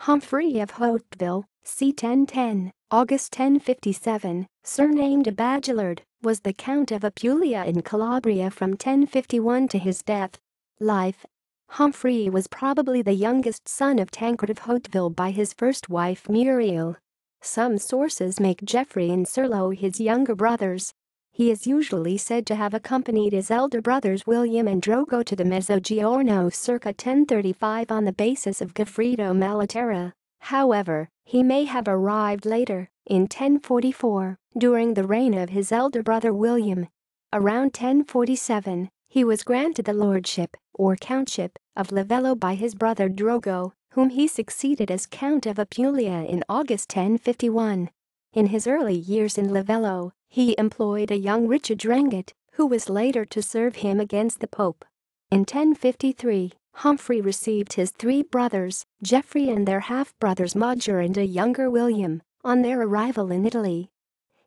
Humphrey of Hauteville, c. 1010, August 1057, surnamed Abagelard, was the Count of Apulia in Calabria from 1051 to his death. Life. Humphrey was probably the youngest son of Tancred of Hauteville by his first wife Muriel. Some sources make Geoffrey and Serlo his younger brothers. He is usually said to have accompanied his elder brothers William and Drogo to the Mezzogiorno circa 1035 on the basis of Goffredo Malaterra. However, he may have arrived later, in 1044, during the reign of his elder brother William. Around 1047, he was granted the lordship, or countship, of Livello by his brother Drogo, whom he succeeded as Count of Apulia in August 1051. In his early years in Livello, he employed a young Richard Drengot, who was later to serve him against the Pope. In 1053, Humphrey received his three brothers, Geoffrey and their half-brothers Modger and a younger William, on their arrival in Italy.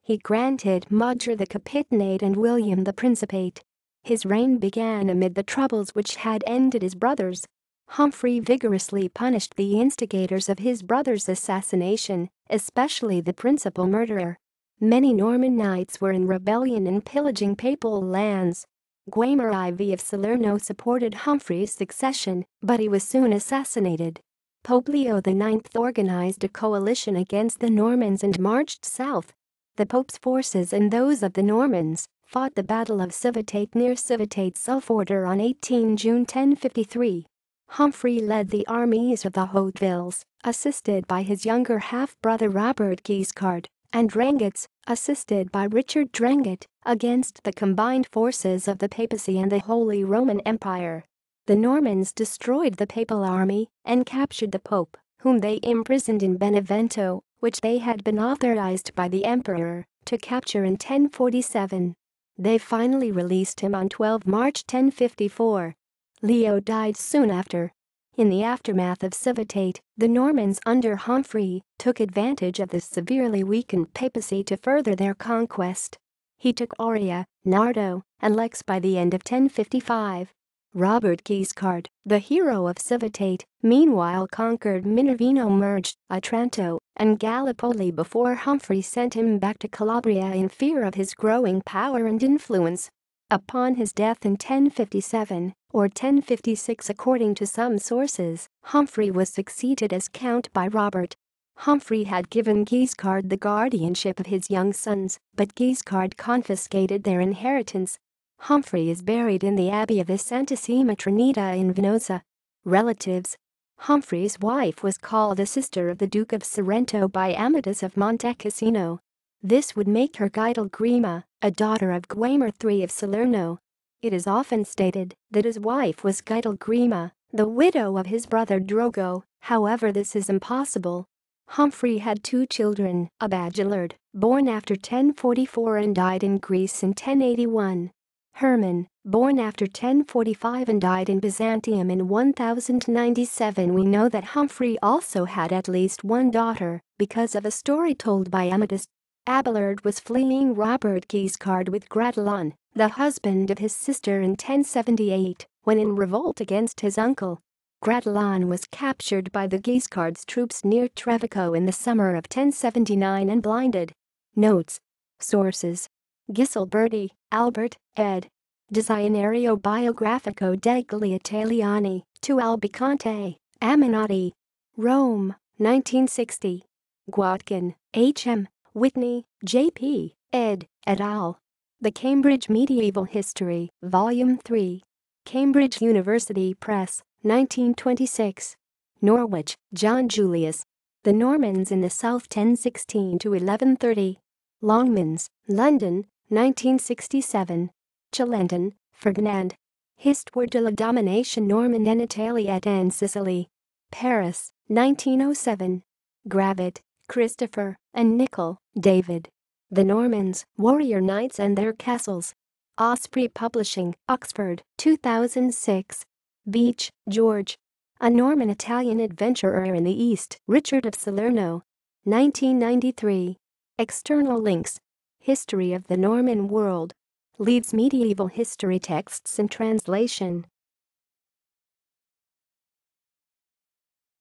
He granted Modger the Capitanate and William the Principate. His reign began amid the troubles which had ended his brothers. Humphrey vigorously punished the instigators of his brother's assassination, especially the principal murderer. Many Norman knights were in rebellion and pillaging papal lands. Guaimar IV of Salerno supported Humphrey's succession, but he was soon assassinated. Pope Leo IX organized a coalition against the Normans and marched south. The Pope's forces and those of the Normans fought the Battle of Civitate near Civitate-Sulforder on 18 June 1053. Humphrey led the armies of the Hautevilles, assisted by his younger half-brother Robert Guiscard, and Drengots, assisted by Richard Drengot, against the combined forces of the papacy and the Holy Roman Empire. The Normans destroyed the papal army and captured the Pope, whom they imprisoned in Benevento, which they had been authorized by the emperor to capture in 1047. They finally released him on 12 March 1054. Leo died soon after. In the aftermath of Civitate, the Normans under Humphrey took advantage of the severely weakened papacy to further their conquest. He took Oria, Nardo, and Lex by the end of 1055. Robert Guiscard, the hero of Civitate, meanwhile conquered Minervino Murge, Otranto, and Gallipoli before Humphrey sent him back to Calabria in fear of his growing power and influence. Upon his death in 1057, or 1056 according to some sources, Humphrey was succeeded as count by Robert. Humphrey had given Guiscard the guardianship of his young sons, but Guiscard confiscated their inheritance. Humphrey is buried in the Abbey of the Santissima Trinita in Venosa. Relatives. Humphrey's wife was called a sister of the Duke of Sorrento by Amadis of Monte Cassino. This would make her Guidelgrima, a daughter of Guaimar III of Salerno. It is often stated that his wife was Guidelgrima, the widow of his brother Drogo, however this is impossible. Humphrey had two children, Abagelard, born after 1044 and died in Greece in 1081. Herman, born after 1045 and died in Byzantium in 1097. We know that Humphrey also had at least one daughter, because of a story told by Amadis. Abagelard was fleeing Robert Guiscard with Gratelan, the husband of his sister in 1078, when in revolt against his uncle. Gratelan was captured by the Guiscard's troops near Trevico in the summer of 1079 and blinded. Notes. Sources. Ghisalberti, Albert, ed. Dizionario biografico degli Italiani, to Albicante, Aminotti. Rome, 1960. Guatkin, H.M. Whitney, J.P., ed. et al. The Cambridge Medieval History, Volume 3. Cambridge University Press, 1926. Norwich, John Julius. The Normans in the South 1016 to 1130. Longmans, London, 1967. Chalenton, Ferdinand. Histoire de la domination normande en Italie et en Sicily. Paris, 1907. Gravitt, Christopher, and Nicol, David. The Normans, Warrior Knights and Their Castles. Osprey Publishing, Oxford, 2006. Beach, George. A Norman-Italian Adventurer in the East, Richard of Salerno. 1993. External links. History of the Norman World. Leeds Medieval History Texts and Translation.